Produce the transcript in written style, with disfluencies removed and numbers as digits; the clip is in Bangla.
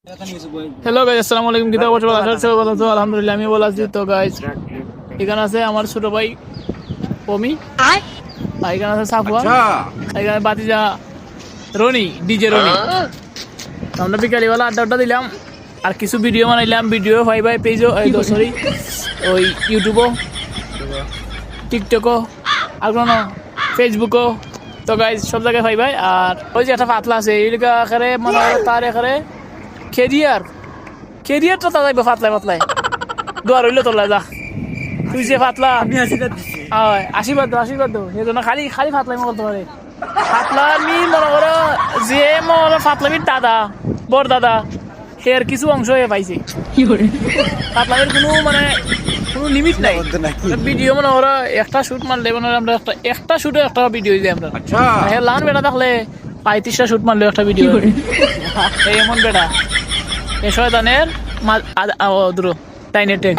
হ্যালো গাইস, আসসালামু আলাইকুম। কিতা অবস্থা? ভালো আছো? আলহামদুলিল্লাহ, আমি ভালো আছি। তো গাইস, এখানে আছে আমার ছোট ভাই পমি, আর এখানে আছে সাফওয়ান, আর এখানে বাতিজা রনি, ডিজে রনি। আমরা বিকালবেলা আড্ডা দিলাম আর কিছু ভিডিও বানাইলাম। ভিডিও ভাই পেজও, সরি, ওই ইউটিউবও, টিকটকও, আর কোনো ফেসবুকও। তো গাইস, সব জায়গায় ভাই। আর ওই যে একটা পাতলা আছে, এইটা এখানে মনে হয় তার এখানে কেরিয়ারটা তা যাইব পাতলায় দোয়া রইল তোলা যা। তুই যে পাতলা, আমি আশীর্বাদ দো সেই জন্য খালি ফাতলাই করতে পারে। ফাতলা আমি মনে করো যে মনে ফাতলামির দাদা, বর দাদা, এর কিছু অংশ হয়ে পাইছে। ফাতলামির কোনো লিমিট নাই। ভিডিও মনে করো একটা শুট মারলে মনে আমরা একটা শুটে একটা ভিডিও দিই আমরা। লান বেটা থাকলে 35টা শুট মারলে একটা ভিডিও। এই এমন বেটা এ শয়তানের দূর টাইনের টেক।